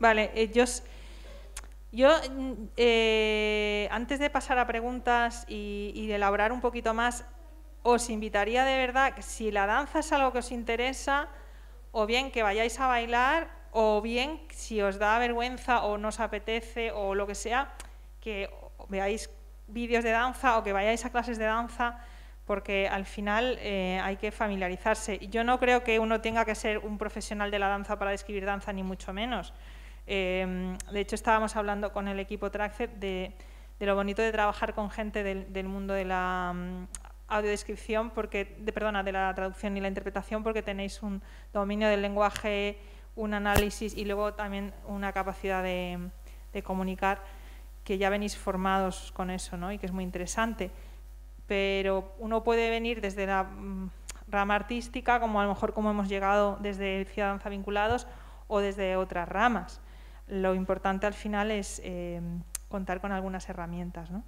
Vale, antes de pasar a preguntas y de elaborar un poquito más, os invitaría de verdad, que si la danza es algo que os interesa, o bien que vayáis a bailar, o bien si os da vergüenza o no os apetece o lo que sea, que veáis vídeos de danza o que vayáis a clases de danza, porque al final hay que familiarizarse. Yo no creo que uno tenga que ser un profesional de la danza para describir danza, ni mucho menos. De hecho, estábamos hablando con el equipo Trackset de lo bonito de trabajar con gente del mundo de la audiodescripción, de la traducción y la interpretación, porque tenéis un dominio del lenguaje, un análisis y luego también una capacidad de comunicar, que ya venís formados con eso, ¿no? Y que es muy interesante. Pero uno puede venir desde la rama artística, como a lo mejor como hemos llegado desde Ciudad Danza Vinculados, o desde otras ramas. Lo importante al final es contar con algunas herramientas, ¿no?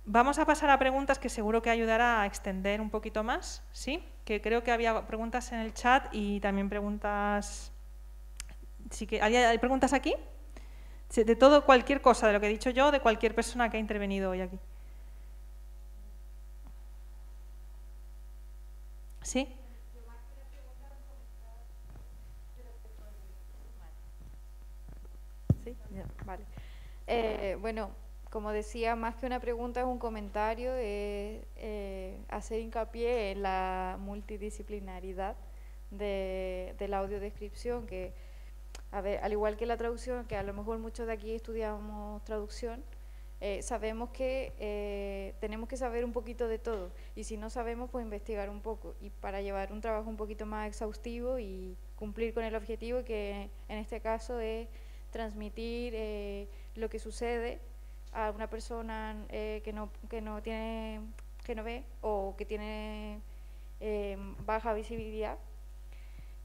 Vamos a pasar a preguntas que seguro que ayudará a extender un poquito más, ¿sí? Que creo que había preguntas en el chat y también preguntas... Sí que, ¿hay preguntas aquí? De todo, cualquier cosa, de lo que he dicho yo, de cualquier persona que ha intervenido hoy aquí. ¿Sí? Sí, ya, vale. Bueno, como decía, más que una pregunta es un comentario, hacer hincapié en la multidisciplinaridad de la audiodescripción, que, a ver, al igual que la traducción, que a lo mejor muchos de aquí estudiamos traducción, sabemos que tenemos que saber un poquito de todo, y si no sabemos, pues investigar un poco, y para llevar un trabajo un poquito más exhaustivo y cumplir con el objetivo, que en este caso es transmitir lo que sucede a una persona que no ve o que tiene baja visibilidad.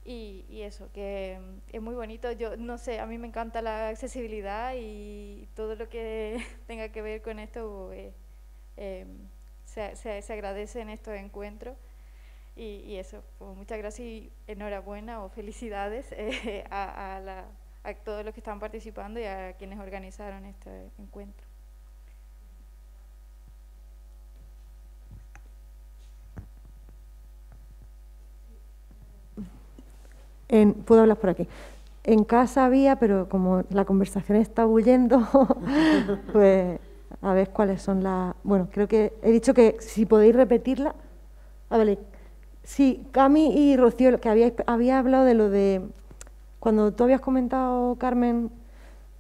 Y eso, que es muy bonito. Yo no sé, a mí me encanta la accesibilidad y todo lo que tenga que ver con esto se agradece en estos encuentros. Y eso, pues muchas gracias y enhorabuena o felicidades a todos los que están participando y a quienes organizaron este encuentro. Puedo hablar por aquí. En casa había, pero como la conversación está huyendo, pues a ver cuáles son las... Bueno, creo que he dicho que si podéis repetirla. Vale. Sí, Cami y Rocío, que había hablado de lo de... Cuando tú habías comentado, Carmen,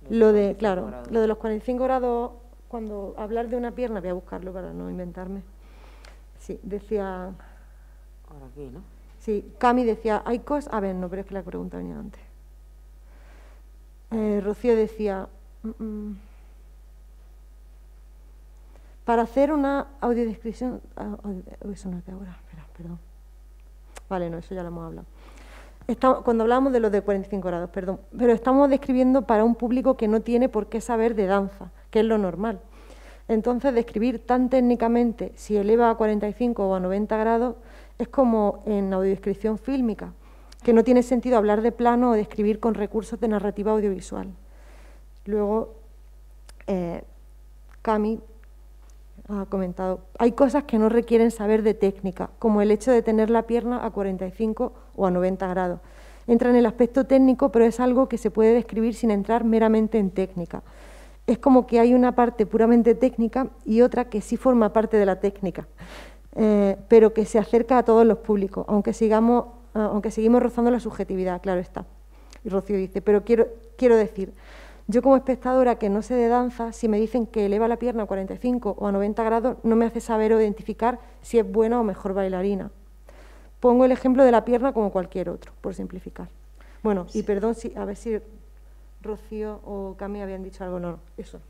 lo de, claro, lo de los 45 grados, cuando hablar de una pierna, voy a buscarlo para no inventarme. Sí, decía... Ahora aquí, ¿no? Sí, Cami decía, hay cosas... A ver, no, pero es que la pregunta venía antes. Rocío decía... para hacer una audiodescripción... eso no es de ahora, espera, perdón. Vale, no, eso ya lo hemos hablado. Cuando hablamos de los de 45 grados, perdón. Pero estamos describiendo para un público que no tiene por qué saber de danza, que es lo normal. Entonces, describir tan técnicamente si eleva a 45 o a 90 grados... es como en audiodescripción fílmica, que no tiene sentido hablar de plano o describir con recursos de narrativa audiovisual. Luego, Cami ha comentado, hay cosas que no requieren saber de técnica, como el hecho de tener la pierna a 45 o a 90 grados. Entra en el aspecto técnico, pero es algo que se puede describir sin entrar meramente en técnica. Es como que hay una parte puramente técnica y otra que sí forma parte de la técnica. Pero que se acerca a todos los públicos, aunque seguimos rozando la subjetividad, claro está. Y Rocío dice, pero quiero decir, yo como espectadora que no sé de danza, si me dicen que eleva la pierna a 45 o a 90 grados, no me hace saber o identificar si es buena o mejor bailarina. Pongo el ejemplo de la pierna como cualquier otro, por simplificar. Bueno, y perdón, a ver si Rocío o Cami habían dicho algo, no, eso.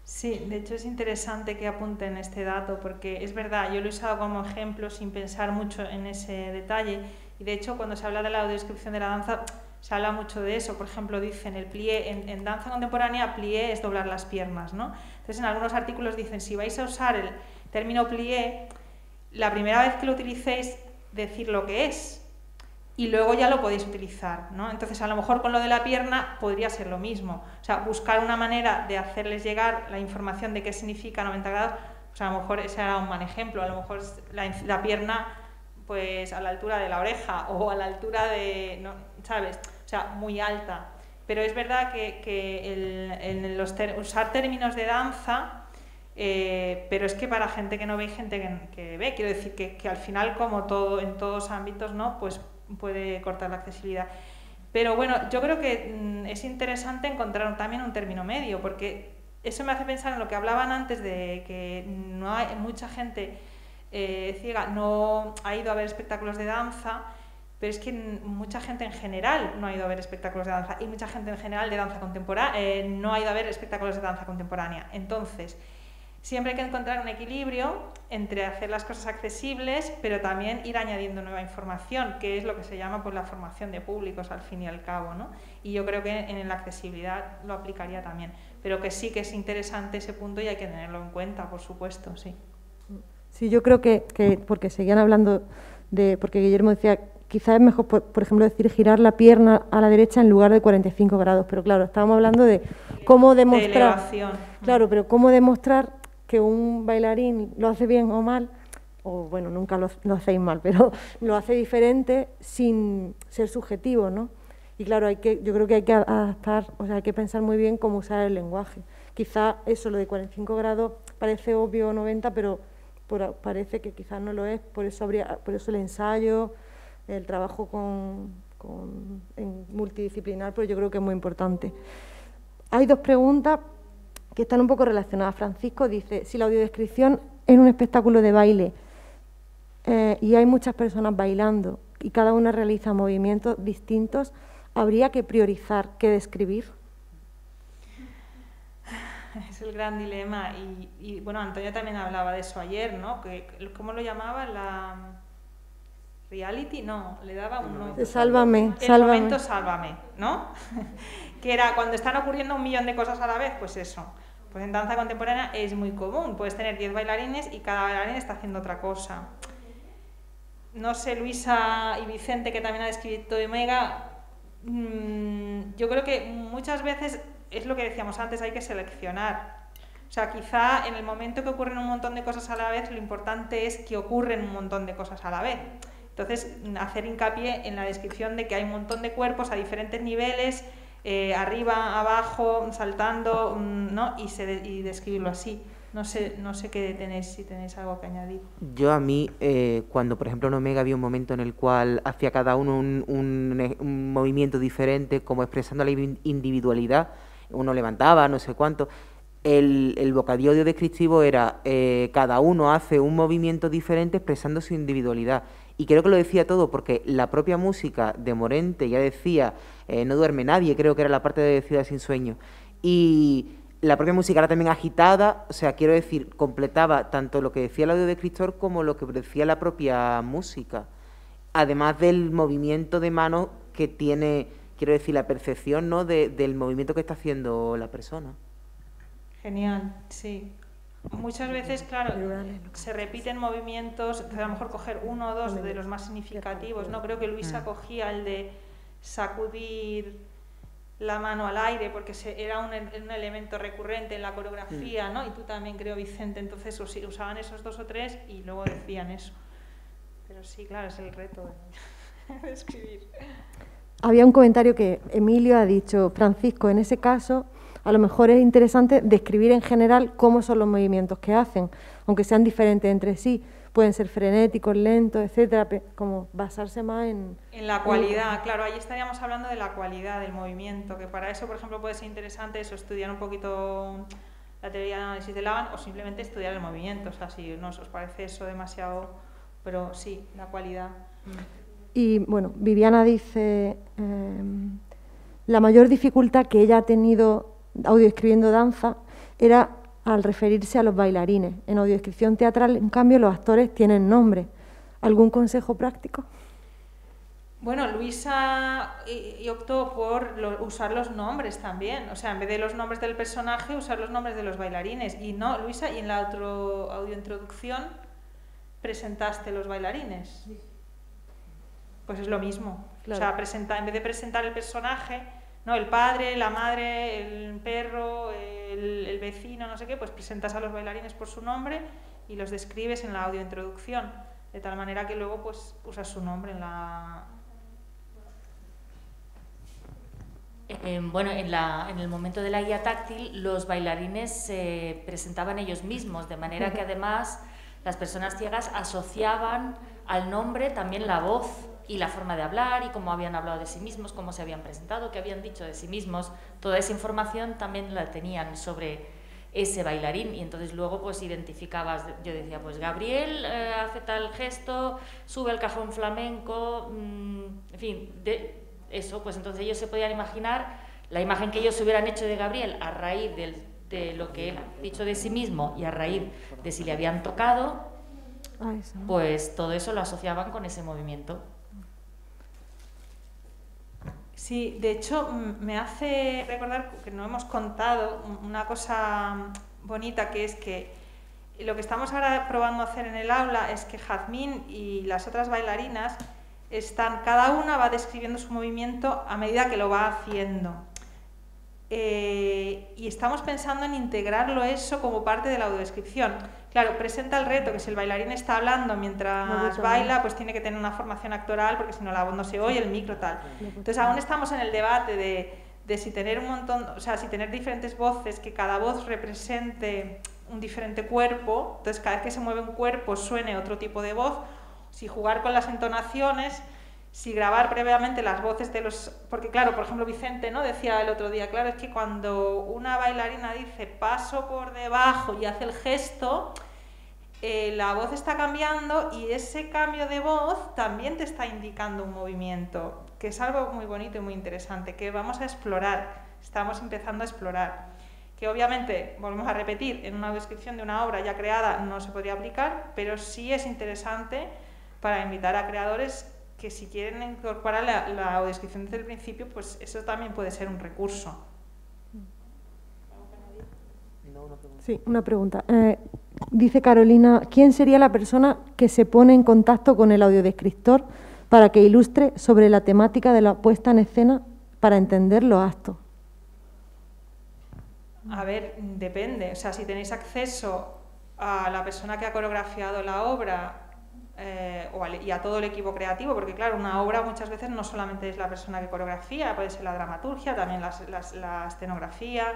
Sí, de hecho es interesante que apunten este dato, porque es verdad, yo lo he usado como ejemplo sin pensar mucho en ese detalle, y de hecho cuando se habla de la audiodescripción de la danza se habla mucho de eso. Por ejemplo, dicen el plié, en danza contemporánea plié es doblar las piernas, ¿no? Entonces en algunos artículos dicen, si vais a usar el término plié, la primera vez que lo utilicéis, decir lo que es, y luego ya lo podéis utilizar, ¿no? Entonces, a lo mejor con lo de la pierna podría ser lo mismo. O sea, buscar una manera de hacerles llegar la información de qué significa 90 grados, pues a lo mejor ese era un buen ejemplo. A lo mejor la pierna, pues a la altura de la oreja o a la altura de, ¿no? ¿Sabes? O sea, muy alta. Pero es verdad que usar términos de danza, pero es que para gente que no ve y gente que ve, quiero decir que al final, como todo en todos ámbitos, ¿no? Pues puede cortar la accesibilidad. Pero bueno, yo creo que es interesante encontrar también un término medio, porque eso me hace pensar en lo que hablaban antes de que no hay mucha gente ciega no ha ido a ver espectáculos de danza, pero es que mucha gente en general no ha ido a ver espectáculos de danza y mucha gente en general de danza contemporánea no ha ido a ver espectáculos de danza contemporánea. Entonces, siempre hay que encontrar un equilibrio entre hacer las cosas accesibles, pero también ir añadiendo nueva información, que es lo que se llama pues, la formación de públicos, al fin y al cabo, ¿no? Y yo creo que en la accesibilidad lo aplicaría también, pero que sí que es interesante ese punto y hay que tenerlo en cuenta, por supuesto, sí. Sí, yo creo que porque seguían hablando porque Guillermo decía, quizás es mejor, por ejemplo, decir girar la pierna a la derecha en lugar de 45 grados, pero claro, estábamos hablando de cómo demostrar... De elevación. Claro, pero cómo demostrar que un bailarín lo hace bien o mal, o bueno, nunca lo hacéis mal, pero lo hace diferente sin ser subjetivo, ¿no? Y claro, yo creo que hay que adaptar, o sea, hay que pensar muy bien cómo usar el lenguaje. Quizá eso, lo de 45 grados, parece obvio 90, pero parece que quizás no lo es, por eso el ensayo, el trabajo en multidisciplinar, pues yo creo que es muy importante. Hay dos preguntas que están un poco relacionadas. Francisco dice, si la audiodescripción es un espectáculo de baile y hay muchas personas bailando y cada una realiza movimientos distintos, ¿habría que priorizar qué describir? Es el gran dilema y bueno, Antonio también hablaba de eso ayer, ¿no? ¿Cómo lo llamaba? ¿La reality? No, le daba un nombre. Sálvame. El momento sálvame, ¿no? Que era cuando están ocurriendo 1.000.000 de cosas a la vez, pues eso. Pues en danza contemporánea es muy común, puedes tener 10 bailarines y cada bailarín está haciendo otra cosa. No sé, Luisa y Vicente, que también ha descrito Omega, yo creo que muchas veces es lo que decíamos antes, hay que seleccionar. O sea, quizá en el momento que ocurren un montón de cosas a la vez, lo importante es que ocurren un montón de cosas a la vez. Entonces, hacer hincapié en la descripción de que hay un montón de cuerpos a diferentes niveles, arriba, abajo, saltando, ¿no? Y describirlo así. No sé qué tenéis, si tenéis algo que añadir. Yo a mí, cuando por ejemplo en Omega había un momento en el cual hacía cada uno un movimiento diferente, como expresando la individualidad, uno levantaba, no sé cuánto, el vocabulario descriptivo era cada uno hace un movimiento diferente expresando su individualidad. Y creo que lo decía todo porque la propia música de Morente ya decía no duerme nadie, creo que era la parte de Ciudad sin sueño. Y la propia música era también agitada, o sea, quiero decir, completaba tanto lo que decía el audiodescriptor como lo que decía la propia música. Además del movimiento de mano que tiene, quiero decir, la percepción, ¿no?, del movimiento que está haciendo la persona. Genial, sí. Muchas veces, claro, se repiten movimientos, a lo mejor coger uno o dos de los más significativos, ¿no? Creo que Luisa cogía el de sacudir la mano al aire, porque era un elemento recurrente en la coreografía, ¿no? Y tú también, creo, Vicente, entonces usaban esos 2 o 3 y luego decían eso. Pero sí, claro, es el reto de escribir. Había un comentario que Emilio ha dicho, Francisco, en ese caso, a lo mejor es interesante describir en general cómo son los movimientos que hacen, aunque sean diferentes entre sí, pueden ser frenéticos, lentos, etcétera, como basarse más en la cualidad, claro, ahí estaríamos hablando de la cualidad del movimiento, que para eso, por ejemplo, puede ser interesante eso, estudiar un poquito la teoría de análisis de Laban o simplemente estudiar el movimiento, o sea, si no os parece eso demasiado, pero sí, la cualidad. Y bueno, Viviana dice, la mayor dificultad que ella ha tenido audioescribiendo danza era al referirse a los bailarines. En audiodescripción teatral, en cambio, los actores tienen nombre. ¿Algún consejo práctico? Bueno, Luisa optó por usar los nombres también. O sea, en vez de los nombres del personaje, usar los nombres de los bailarines. Y no, Luisa, y en la otra audiointroducción presentaste los bailarines. pues es lo mismo. Claro. O sea, en vez de presentar el personaje, ¿no? El padre, la madre, el perro, el vecino, no sé qué, pues presentas a los bailarines por su nombre y los describes en la audiointroducción, de tal manera que luego pues usas su nombre en la... Bueno, en el momento de la guía táctil, los bailarines se presentaban ellos mismos, de manera que además las personas ciegas asociaban al nombre también la voz y la forma de hablar y cómo habían hablado de sí mismos, cómo se habían presentado, qué habían dicho de sí mismos. Toda esa información también la tenían sobre ese bailarín y entonces luego pues identificabas, yo decía, pues Gabriel hace tal gesto, sube el cajón flamenco, en fin, eso, pues entonces ellos se podían imaginar la imagen que ellos hubieran hecho de Gabriel a raíz de lo que él ha dicho de sí mismo y a raíz de si le habían tocado, pues todo eso lo asociaban con ese movimiento. Sí, de hecho me hace recordar que no hemos contado una cosa bonita, que es que lo que estamos ahora probando hacer en el aula es que Jazmín y las otras bailarinas cada una va describiendo su movimiento a medida que lo va haciendo. Y estamos pensando en integrarlo eso como parte de la audiodescripción. Claro, presenta el reto que si el bailarín está hablando mientras baila, pues tiene que tener una formación actoral, porque si no la voz no se oye, el micro tal. Entonces aún estamos en el debate de si tener un montón, o sea, si tener diferentes voces, que cada voz represente un diferente cuerpo, entonces cada vez que se mueve un cuerpo suene otro tipo de voz, si jugar con las entonaciones, si grabar previamente las voces de los... Porque claro, por ejemplo, Vicente, ¿no?, decía el otro día, claro, es que cuando una bailarina dice paso por debajo y hace el gesto, la voz está cambiando y ese cambio de voz también te está indicando un movimiento, que es algo muy bonito y muy interesante, que vamos a explorar, estamos empezando a explorar. Que obviamente, volvemos a repetir, en una descripción de una obra ya creada no se podría aplicar, pero sí es interesante para invitar a creadores que si quieren incorporar la audiodescripción desde el principio, pues eso también puede ser un recurso. Sí, una pregunta. Dice Carolina, ¿quién sería la persona que se pone en contacto con el audiodescriptor para que ilustre sobre la temática de la puesta en escena para entender los actos? A ver, depende. O sea, si tenéis acceso a la persona que ha coreografiado la obra y a todo el equipo creativo, porque claro, una obra muchas veces no solamente es la persona que coreografía, puede ser la dramaturgia, también la escenografía,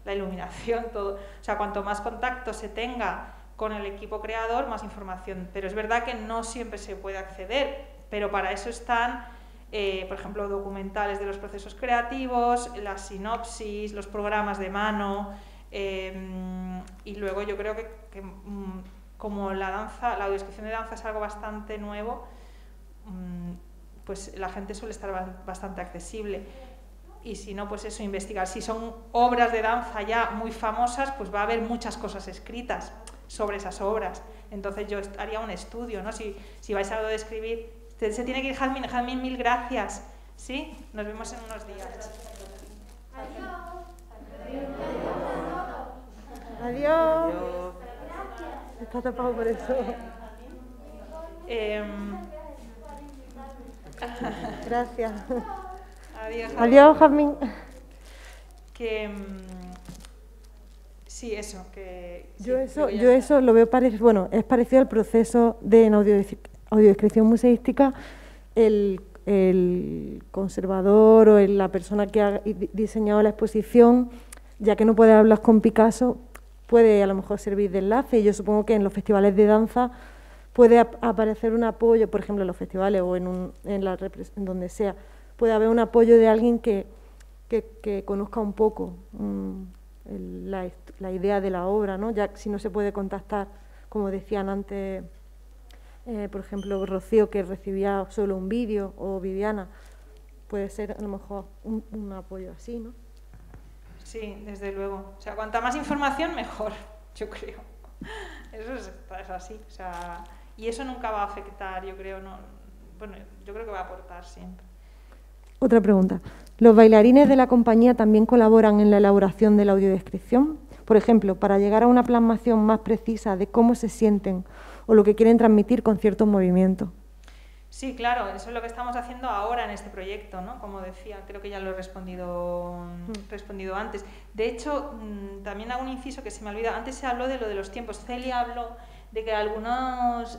la iluminación, todo. O sea, cuanto más contacto se tenga con el equipo creador, más información. Pero es verdad que no siempre se puede acceder, pero para eso están, por ejemplo, documentales de los procesos creativos, las sinopsis, los programas de mano, y luego yo creo que como la audiodescripción de danza es algo bastante nuevo, pues la gente suele estar bastante accesible. Y si no, pues eso, investigar. Si son obras de danza ya muy famosas, pues va a haber muchas cosas escritas sobre esas obras. Entonces yo haría un estudio, ¿no? Si vais a describir, se tiene que ir Jazmín. Jazmín, mil gracias. ¿Sí? Nos vemos en unos días. Adiós. Está tapado por eso. Gracias. Adiós, Jazmín. Sí, eso. Yo eso lo veo parecido. Bueno, es parecido al proceso de audiodescripción museística. El conservador o la persona que ha diseñado la exposición, ya que no puede hablar con Picasso, puede a lo mejor servir de enlace. Yo supongo que en los festivales de danza puede aparecer un apoyo, por ejemplo en los festivales o en donde sea, puede haber un apoyo de alguien que conozca un poco la idea de la obra, ¿no? Ya si no se puede contactar, como decían antes, por ejemplo, Rocío, que recibía solo un vídeo, o Viviana, puede ser a lo mejor un apoyo así, ¿no? Sí, desde luego. O sea, cuanta más información, mejor, yo creo. Eso es así. O sea, y eso nunca va a afectar, yo creo, no. Bueno, yo creo que va a aportar siempre. Otra pregunta. ¿Los bailarines de la compañía también colaboran en la elaboración de la audiodescripción? Por ejemplo, para llegar a una plasmación más precisa de cómo se sienten o lo que quieren transmitir con ciertos movimientos. Sí, claro, eso es lo que estamos haciendo ahora en este proyecto, ¿no? Como decía, creo que ya lo he respondido antes. De hecho, también hago un inciso que se me olvida. Antes se habló de lo de los tiempos. Celia habló de que algunas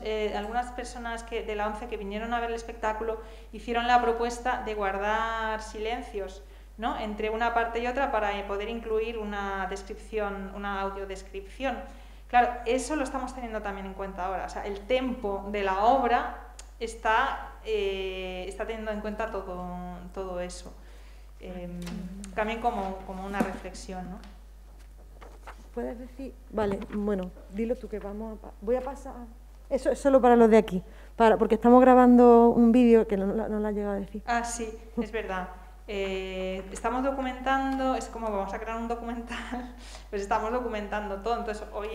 personas de la ONCE que vinieron a ver el espectáculo hicieron la propuesta de guardar silencios, ¿no?, entre una parte y otra para poder incluir una descripción, una audiodescripción. Claro, eso lo estamos teniendo también en cuenta ahora. O sea, el tempo de la obra está teniendo en cuenta todo eso. También como una reflexión, ¿no? ¿Puedes decir? Vale, bueno, dilo tú que voy a pasar. Eso es solo para los de aquí, porque estamos grabando un vídeo que no lo ha llegado a decir. Ah, sí, es verdad. Estamos documentando, es como vamos a crear un documental, pues estamos documentando todo. Entonces hoy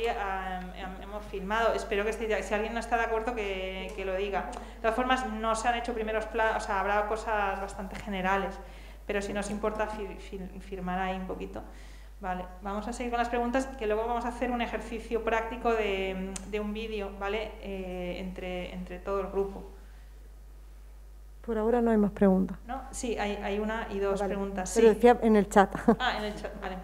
hemos filmado, espero que si alguien no está de acuerdo que lo diga. De todas formas, no se han hecho primeros planos, o sea, habrá cosas bastante generales, pero si nos importa firmar ahí un poquito. Vale, vamos a seguir con las preguntas, que luego vamos a hacer un ejercicio práctico de un vídeo, ¿vale? Entre todo el grupo. Por ahora no hay más preguntas. ¿No? Sí, hay una y dos preguntas. Pero sí. decía en el chat. Ah, en el chat, vale.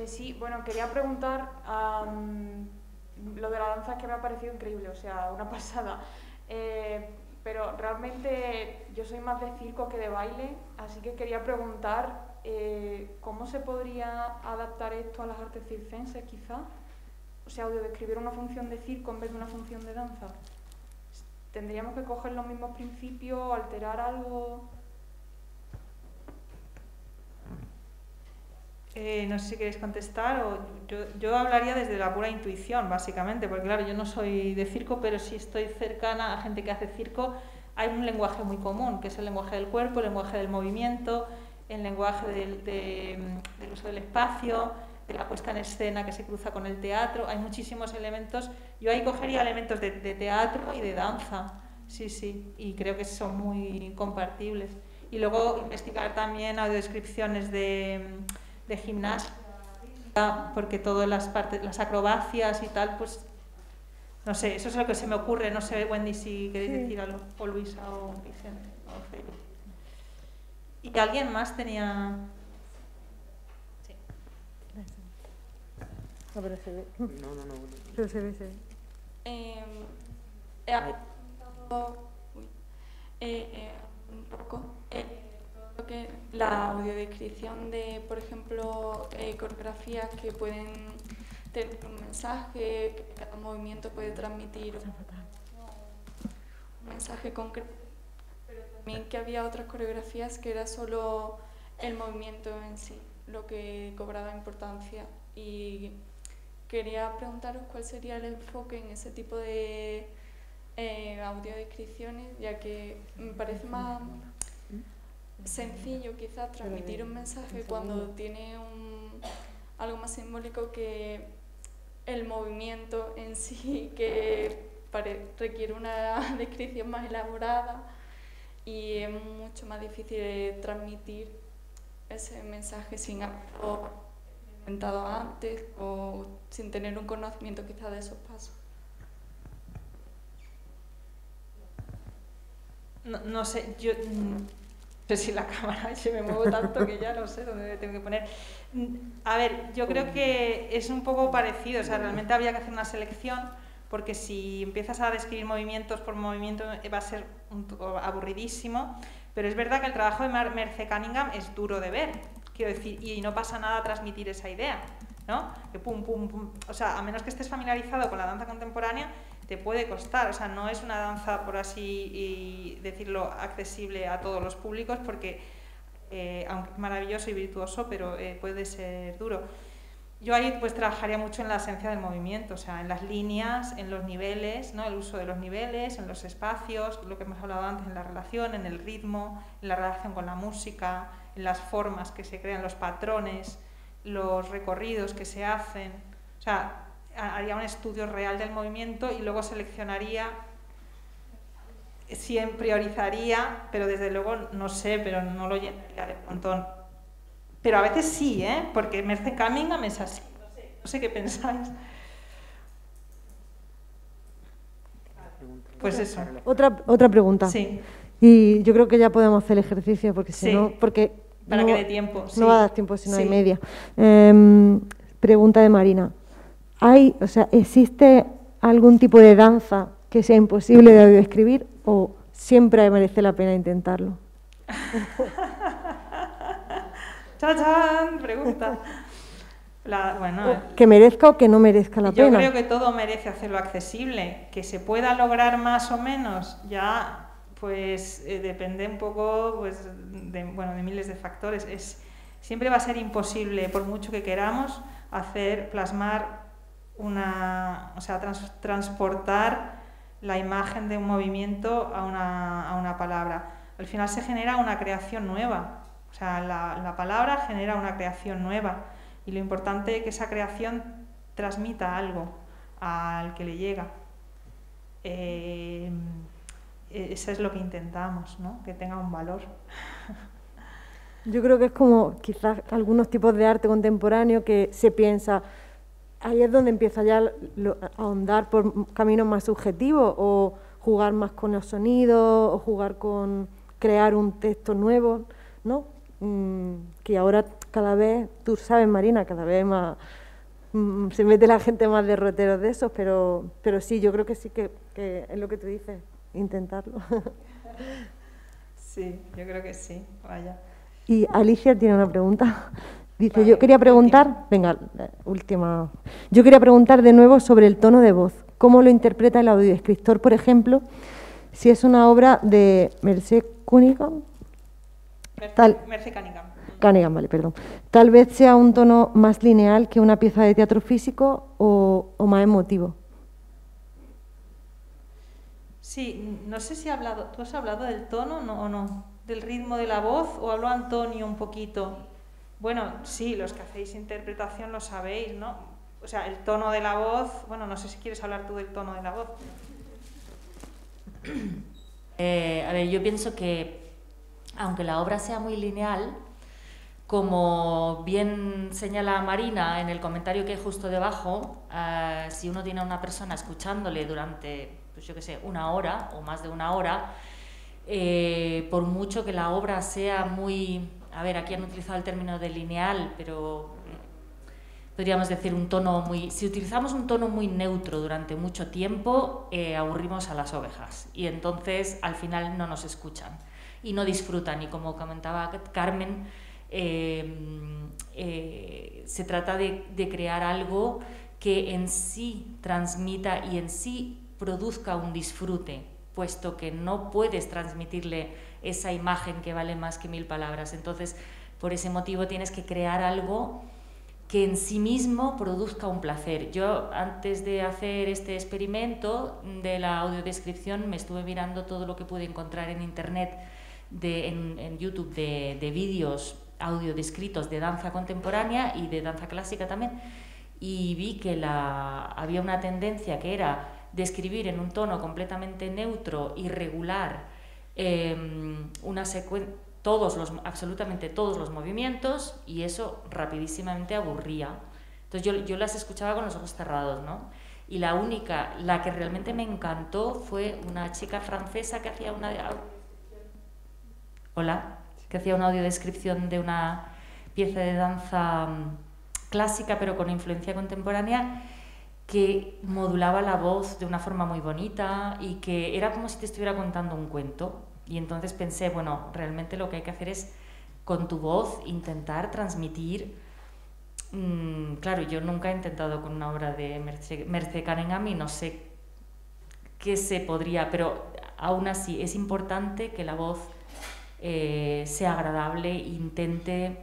Sí, bueno, quería preguntar lo de la danza, que me ha parecido increíble, o sea, una pasada. Pero realmente yo soy más de circo que de baile, así que quería preguntar cómo se podría adaptar esto a las artes circenses, quizá. O sea, audiodescribir una función de circo en vez de una función de danza. ¿Tendríamos que coger los mismos principios, alterar algo? No sé si queréis contestar o yo hablaría desde la pura intuición, básicamente, porque claro, yo no soy de circo, pero sí estoy cercana a gente que hace circo. Hay un lenguaje muy común, que es el lenguaje del cuerpo, el lenguaje del movimiento, el lenguaje del uso del espacio, de la puesta en escena que se cruza con el teatro. Hay muchísimos elementos. Yo ahí cogería elementos de teatro y de danza, sí, y creo que son muy compartibles. Y luego investigar también audiodescripciones de gimnasia, porque todas las acrobacias y tal, pues no sé, eso es lo que se me ocurre. No sé, Wendy, si queréis decir algo, o Luisa, o Vicente, o Felipe. ¿Y alguien más tenía...? Sí. No, pero se ve. No. Pero se ve. He apuntado un poco todo lo que la audiodescripción de, por ejemplo, coreografías que pueden tener un mensaje, que cada movimiento puede transmitir un mensaje concreto, pero también que había otras coreografías que era solo el movimiento en sí lo que cobraba importancia. Y quería preguntaros cuál sería el enfoque en ese tipo de audiodescripciones, ya que me parece más sencillo quizás transmitir un mensaje cuando tiene algo más simbólico que el movimiento en sí, que requiere una descripción más elaborada y es mucho más difícil de transmitir ese mensaje sin haberlo inventado antes o sin tener un conocimiento quizá de esos pasos. No sé, yo no sé si la cámara se me muevo tanto que ya no sé dónde me tengo que poner. A ver, yo creo que es un poco parecido, o sea, realmente habría que hacer una selección, porque si empiezas a describir movimientos por movimiento va a ser aburridísimo, pero es verdad que el trabajo de Merce Cunningham es duro de ver, quiero decir, y no pasa nada a transmitir esa idea, ¿no? Que pum, pum, pum, o sea, a menos que estés familiarizado con la danza contemporánea, te puede costar, o sea, no es una danza, por así decirlo, accesible a todos los públicos, porque aunque es maravilloso y virtuoso, pero puede ser duro. Yo ahí pues trabajaría mucho en la esencia del movimiento, o sea, en las líneas, en los niveles, ¿no? El uso de los niveles, en los espacios, lo que hemos hablado antes, en la relación, en el ritmo, en la relación con la música, en las formas que se crean, los patrones, los recorridos que se hacen. O sea, haría un estudio real del movimiento y luego seleccionaría, priorizaría, pero desde luego no sé, pero no lo llenaría de un montón. Pero a veces sí, porque Merce Cunningham es así. No sé qué pensáis. Pues eso. Otra pregunta. Sí. Y yo creo que ya podemos hacer el ejercicio, porque si Sí. no, porque Para no, que dé tiempo. Sí. no va a dar tiempo si no Sí. hay media. Pregunta de Marina. ¿Existe algún tipo de danza que sea imposible de audiodescribir o siempre merece la pena intentarlo? ¡Chachán! Pregunta. Bueno, Que merezca o que no merezca la yo pena. creo que todo merece hacerlo accesible. Que se pueda lograr más o menos, ya pues depende un poco pues, de miles de factores. Siempre va a ser imposible, por mucho que queramos, plasmar transportar la imagen de un movimiento a una palabra. Al final se genera una creación nueva. O sea, la palabra genera una creación nueva. Y lo importante es que esa creación transmita algo al que le llega. Eso es lo que intentamos, ¿no? Que tenga un valor. Yo creo que es como quizás algunos tipos de arte contemporáneo que se piensa, ahí es donde empieza ya a ahondar por caminos más subjetivos o jugar más con los sonidos o jugar con crear un texto nuevo, ¿no? Que ahora cada vez, tú sabes Marina, cada vez más se mete la gente más derroteros de esos, pero sí, yo creo que sí que es lo que tú dices, intentarlo. Sí, yo creo que sí, vaya. Y Alicia tiene una pregunta. Dice, Vale, yo quería preguntar, última. Yo quería preguntar de nuevo sobre el tono de voz. ¿Cómo lo interpreta el audiodescriptor, por ejemplo, si es una obra de Merce Cunningham? Merce Cunningham. Cunningham, vale, perdón. Tal vez sea un tono más lineal que una pieza de teatro físico o más emotivo. Sí, no sé si ¿tú has hablado del tono o no? ¿Del ritmo de la voz o habló Antonio un poquito? Bueno, sí, los que hacéis interpretación lo sabéis, ¿no? O sea, el tono de la voz, bueno, no sé si quieres hablar tú del tono de la voz. A ver, yo pienso que, aunque la obra sea muy lineal, como bien señala Marina en el comentario que hay justo debajo, si uno tiene a una persona escuchándole durante, pues yo qué sé, una hora o más de una hora, por mucho que la obra sea muy... A ver, aquí han utilizado el término de lineal, pero podríamos decir un tono muy... Si utilizamos un tono muy neutro durante mucho tiempo, aburrimos a las ovejas y entonces al final no nos escuchan y no disfrutan. Y como comentaba Carmen, se trata de crear algo que en sí transmita y en sí produzca un disfrute, puesto que no puedes transmitirle esa imagen que vale más que 1000 palabras. Entonces, por ese motivo tienes que crear algo que en sí mismo produzca un placer. Yo, antes de hacer este experimento de la audiodescripción, me estuve mirando todo lo que pude encontrar en internet, en YouTube, de vídeos audiodescritos de danza contemporánea y de danza clásica también, y vi que había una tendencia que era describir en un tono completamente neutro y regular absolutamente todos los movimientos, y eso rapidísimamente aburría. Entonces yo las escuchaba con los ojos cerrados, ¿no? Y la que realmente me encantó fue una chica francesa que hacía una audiodescripción de una pieza de danza clásica pero con influencia contemporánea, que modulaba la voz de una forma muy bonita y que era como si te estuviera contando un cuento. Y entonces pensé, bueno, realmente lo que hay que hacer es con tu voz intentar transmitir. Claro, yo nunca he intentado con una obra de Merce Cunningham y no sé qué se podría, pero aún así es importante que la voz sea agradable, intente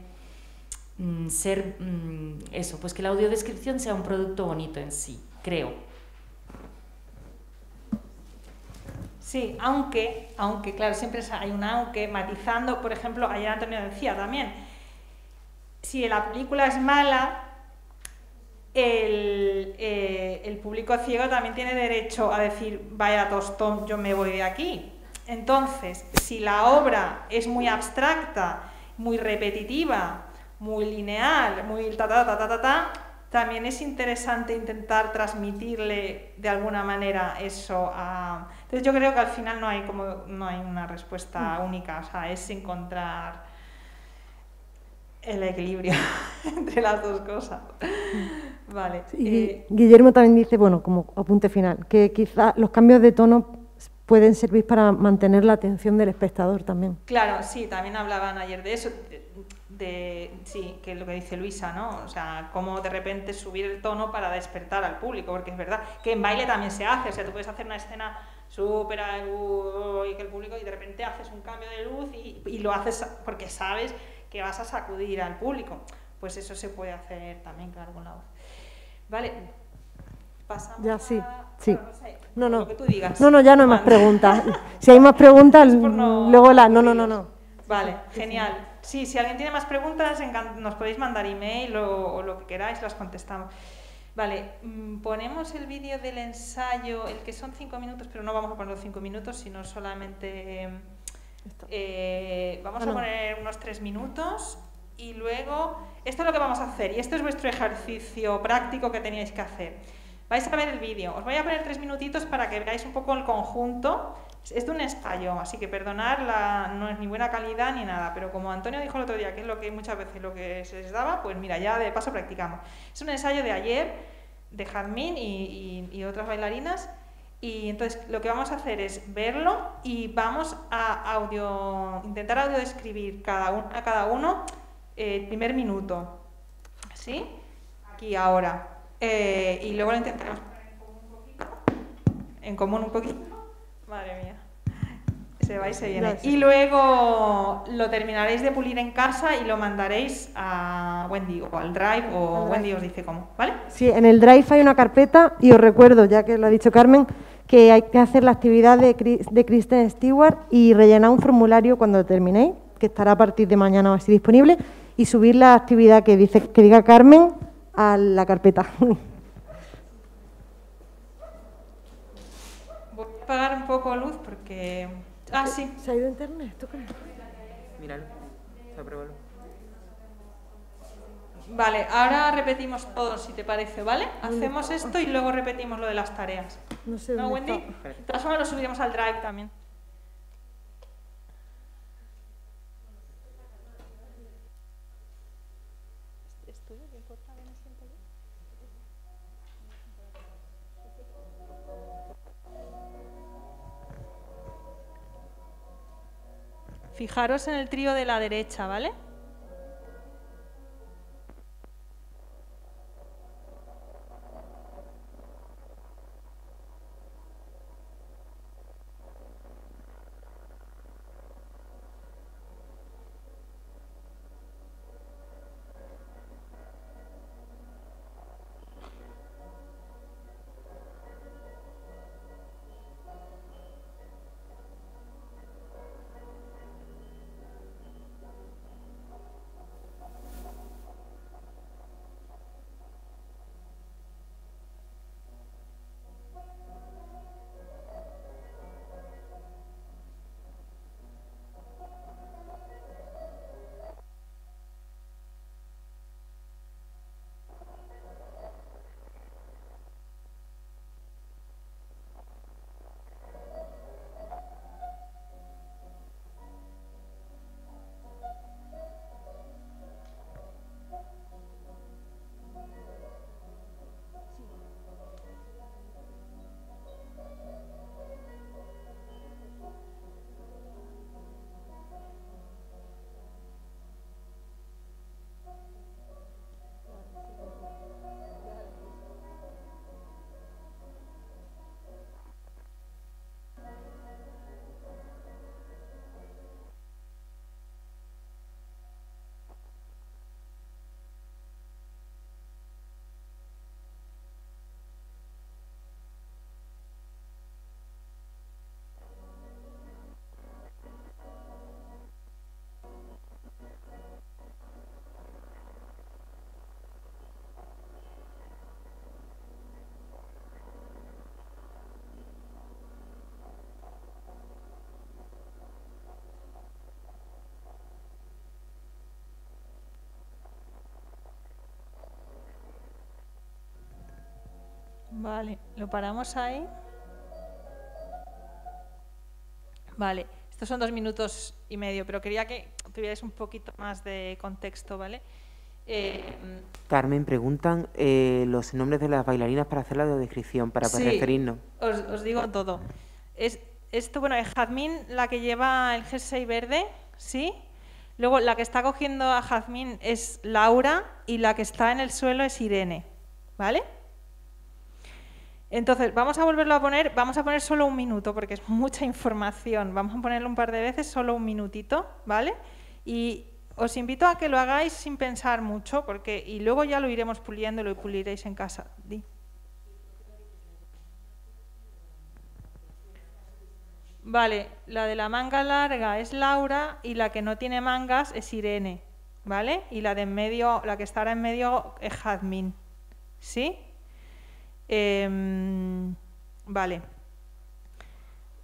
ser eso, pues que la audiodescripción sea un producto bonito en sí, creo. Sí, aunque claro, siempre hay un aunque, matizando, por ejemplo, ayer Antonio decía también, si la película es mala, el público ciego también tiene derecho a decir, vaya tostón, yo me voy de aquí. Entonces, si la obra es muy abstracta, muy repetitiva, muy lineal, muy también es interesante intentar transmitirle de alguna manera eso a... Entonces yo creo que al final no hay una respuesta única, o sea, es encontrar el equilibrio entre las dos cosas. Vale. Y Guillermo también dice, bueno, como apunte final, que quizá los cambios de tono pueden servir para mantener la atención del espectador también. Claro, sí, también hablaban ayer de eso, sí, que es lo que dice Luisa, ¿no? O sea, cómo de repente subir el tono para despertar al público, porque es verdad que en baile también se hace, o sea, tú puedes hacer una escena súper y que el público y de repente haces un cambio de luz y lo haces porque sabes que vas a sacudir al público. Pues eso se puede hacer también, claro, con la voz. Vale, pasamos ya, sí, sí. Bueno, no sé, no, lo que tú digas. No, ya no hay más preguntas. Si hay más preguntas, luego la... No. Vale, genial. Sí, si alguien tiene más preguntas, nos podéis mandar email o lo que queráis, las contestamos. Vale, ponemos el vídeo del ensayo, el que son 5 minutos, pero no vamos a poner los 5 minutos, sino solamente... vamos a poner unos 3 minutos y luego... Esto es lo que vamos a hacer y este es vuestro ejercicio práctico que teníais que hacer. Vais a ver el vídeo. Os voy a poner 3 minutitos para que veáis un poco el conjunto. Es de un ensayo, así que perdonad, no es ni buena calidad ni nada, pero como Antonio dijo el otro día, que es lo que muchas veces lo que se les daba, pues mira, ya de paso practicamos. Es un ensayo de ayer, de Jazmín y otras bailarinas, y entonces lo que vamos a hacer es verlo y vamos a intentar audiodescribir a cada uno el primer minuto, ¿sí? Aquí ahora. Y luego lo intentaremos poner en común un poquito. Madre mía. Se va y se viene. Y luego lo terminaréis de pulir en casa y lo mandaréis a Wendy o al Drive o Wendy os dice cómo, ¿vale? Sí, en el Drive hay una carpeta y os recuerdo, ya que lo ha dicho Carmen, que hay que hacer la actividad de Kristen Stewart y rellenar un formulario cuando terminéis, que estará a partir de mañana o así disponible, y subir la actividad que diga Carmen a la carpeta. Voy a apagar un poco luz porque... Ah, sí. ¿Se ha ido internet? Míralo, pruébalo. Vale, ahora repetimos todo, si te parece, ¿vale? Hacemos esto y luego repetimos lo de las tareas. No sé ¿No, dónde Wendy? está. De todas formas lo subiremos al Drive también. Fijaros en el trío de la derecha, ¿vale? Vale, lo paramos ahí. Vale, estos son 2 minutos y medio, pero quería que tuvierais un poquito más de contexto, ¿vale? Carmen, preguntan los nombres de las bailarinas para hacer la audiodescripción, para Sí, referirnos. os digo todo. Esto, bueno, es Jazmín, la que lleva el jersey verde, ¿sí? Luego, la que está cogiendo a Jazmín es Laura y la que está en el suelo es Irene, ¿vale? Entonces, vamos a volverlo a poner, vamos a poner solo 1 minuto porque es mucha información. Vamos a ponerlo un par de veces, solo 1 minutito, ¿vale? Y os invito a que lo hagáis sin pensar mucho, y luego ya lo iremos puliendo y lo puliréis en casa. Di. Vale, la de la manga larga es Laura y la que no tiene mangas es Irene, ¿vale? Y la de en medio, la que está ahora en medio es Jazmín, ¿sí? Vale.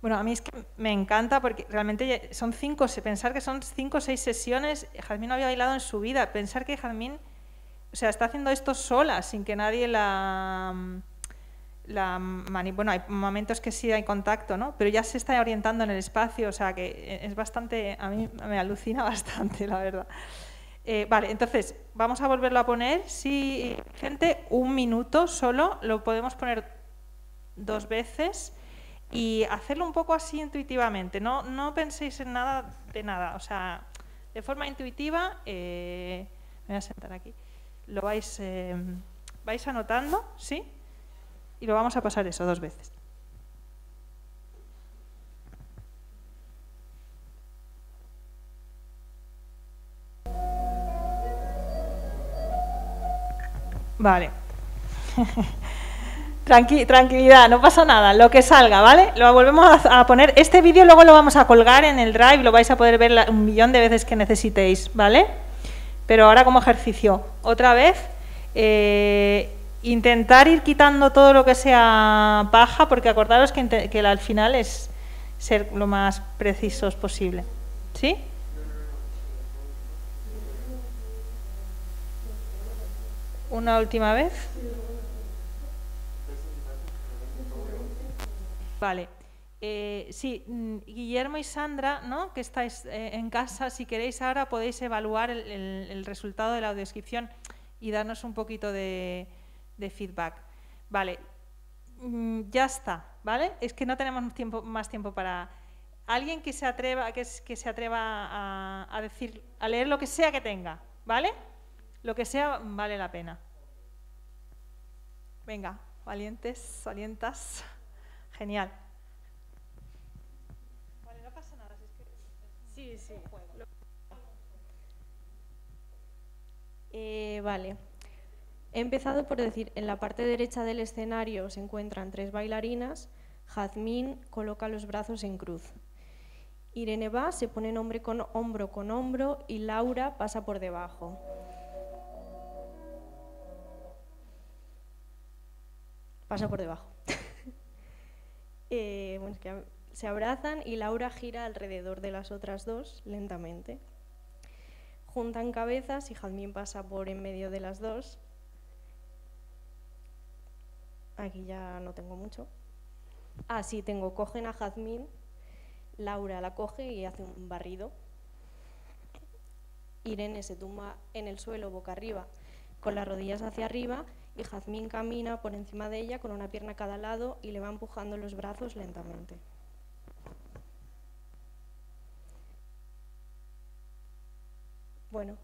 Bueno, a mí es que me encanta porque realmente son 5, pensar que son 5 o 6 sesiones. Jazmín no había bailado en su vida. Pensar que Jazmín, o sea, está haciendo esto sola, sin que nadie bueno, hay momentos que sí hay contacto, ¿no? Pero ya se está orientando en el espacio, o sea, que es bastante, a mí me alucina bastante, la verdad. Vale, entonces, vamos a volverlo a poner. Sí, gente, 1 minuto solo, lo podemos poner 2 veces y hacerlo un poco así intuitivamente. No penséis en nada de nada, o sea, de forma intuitiva, me voy a sentar aquí, lo vais anotando, ¿sí? Y lo vamos a pasar eso 2 veces. Vale. Tranquilidad, no pasa nada, lo que salga, ¿vale? Lo volvemos a poner. Este vídeo luego lo vamos a colgar en el Drive, lo vais a poder ver 1.000.000 de veces que necesitéis, ¿vale? Pero ahora como ejercicio, otra vez, intentar ir quitando todo lo que sea paja, porque acordaros que al final es ser lo más precisos posible, ¿sí? Una última vez. Vale. Sí, Guillermo y Sandra, ¿no? Que estáis en casa, si queréis ahora podéis evaluar el resultado de la audiodescripción y darnos un poquito de feedback. Vale, ya está, ¿vale? Es que no tenemos más tiempo para... Alguien que se atreva, a decir, a leer lo que sea que tenga, ¿vale? Lo que sea vale la pena. Venga, valientes, valientas. Genial. Vale, no pasa nada. Si es que sí. Vale. He empezado por decir, en la parte derecha del escenario se encuentran 3 bailarinas. Jazmín coloca los brazos en cruz. Irene va, se pone con hombro y Laura pasa por debajo. Pasa por debajo. Bueno, es que se abrazan y Laura gira alrededor de las otras 2 lentamente. Juntan cabezas y Jazmín pasa por en medio de las 2. Aquí ya no tengo mucho. Sí, cogen a Jazmín, Laura la coge y hace un barrido. Irene se tumba en el suelo boca arriba con las rodillas hacia arriba y Jazmín camina por encima de ella con una pierna a cada lado y le va empujando los brazos lentamente. Bueno,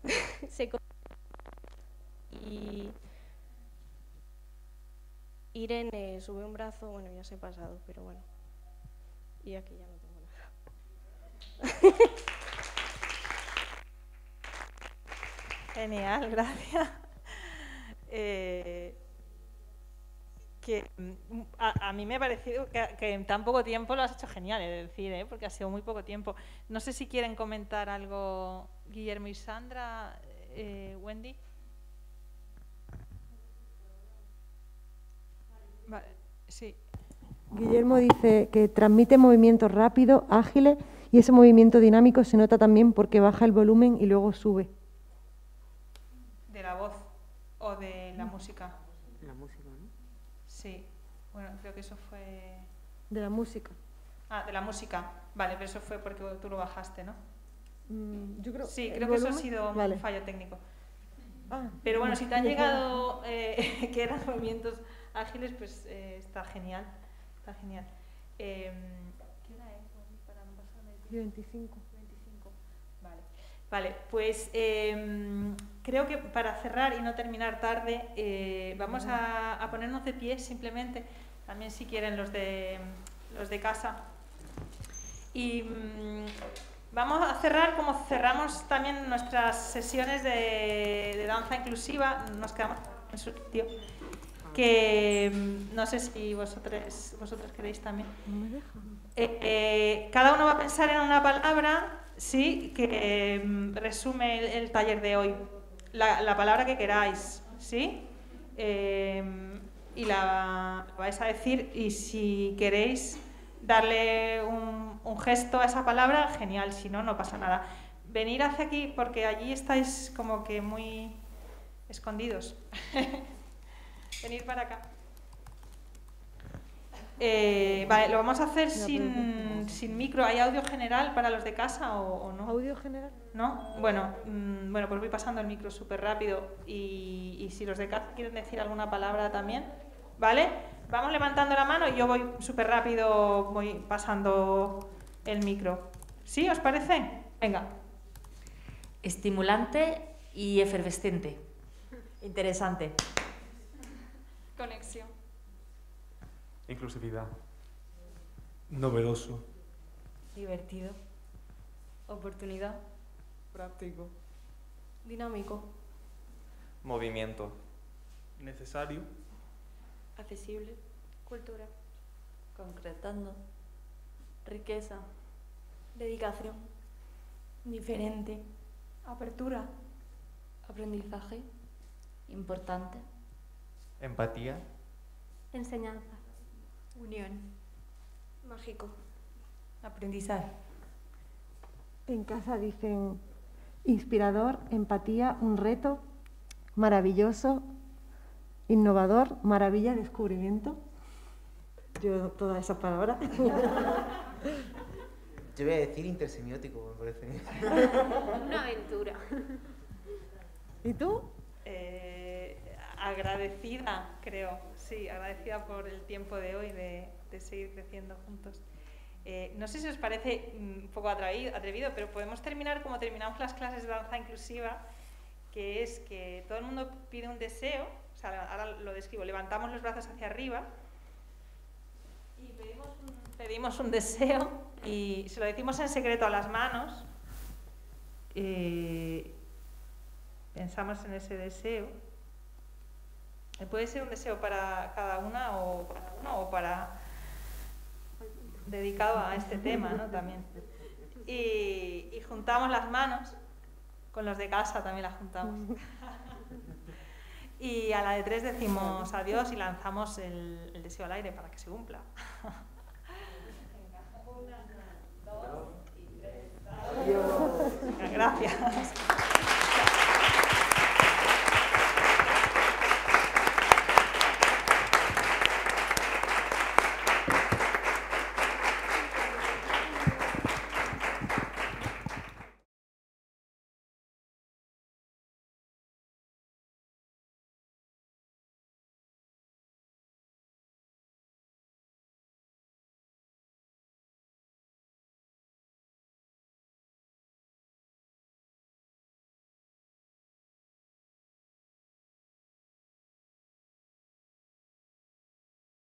y Irene sube un brazo, bueno, ya se ha pasado, pero bueno. Y aquí ya no tengo nada. Genial, gracias. A mí me ha parecido que en tan poco tiempo lo has hecho genial, es decir, porque ha sido muy poco tiempo. No sé si quieren comentar algo Guillermo y Sandra, Wendy. Vale, sí. Guillermo dice que transmite movimientos rápidos, ágiles, y ese movimiento dinámico se nota también porque baja el volumen y luego sube. ¿De la voz o de la música? La música, ¿no? Sí. Bueno, creo que eso fue... De la música. Ah, de la música. Vale, pero eso fue porque tú lo bajaste, ¿no? Yo creo, sí, creo que eso ha sido un fallo técnico. Pero bueno, si te han llegado que eran movimientos ágiles, pues está genial. Está genial. ¿Qué hora es? Para no pasarme el tiempo. 25. Vale, pues creo que para cerrar y no terminar tarde, vamos a ponernos de pie simplemente, también si quieren los de casa. Y vamos a cerrar como cerramos también nuestras sesiones de danza inclusiva. Nos quedamos en su sitio. Que no sé si vosotros queréis también. Cada uno va a pensar en una palabra, sí, que resume el taller de hoy. La palabra que queráis, ¿sí? Y la vais a decir, y si queréis darle un gesto a esa palabra, genial, si no, no pasa nada. Venir hacia aquí porque allí estáis como que muy escondidos. Venir para acá. Vale, lo vamos a hacer sin micro. ¿Hay audio general para los de casa o no? ¿Audio general? ¿No? Bueno, pues voy pasando el micro súper rápido y si los de casa quieren decir alguna palabra también, ¿vale? Vamos levantando la mano y yo voy súper rápido, voy pasando el micro. ¿Sí? ¿Os parece? Venga. Estimulante y efervescente. Interesante. Conexión. Inclusividad. Novedoso. Divertido. Oportunidad. Práctico. Dinámico. Movimiento. Necesario. Accesible. Cultura. Concretando. Riqueza. Dedicación. Diferente. Apertura. Aprendizaje. Importante. Empatía. Enseñanza. Unión. Mágico. Aprendizaje. En casa dicen inspirador, empatía, un reto, maravilloso, innovador, maravilla, descubrimiento. Yo todas esas palabras. Yo voy a decir intersemiótico, me parece. Una aventura. ¿Y tú? Agradecida, creo. Sí, agradecida por el tiempo de hoy de seguir creciendo juntos. No sé si os parece un poco atrevido, pero podemos terminar como terminamos las clases de danza inclusiva, que es que todo el mundo pide un deseo, o sea, ahora lo describo, levantamos los brazos hacia arriba y pedimos un deseo y se lo decimos en secreto a las manos, pensamos en ese deseo. Puede ser un deseo para cada una o para uno o para dedicado a este tema, ¿no? También. Y juntamos las manos, con los de casa también las juntamos. Y a la de 3 decimos adiós y lanzamos el deseo al aire para que se cumpla. 1, 2 y 3. Adiós. Gracias.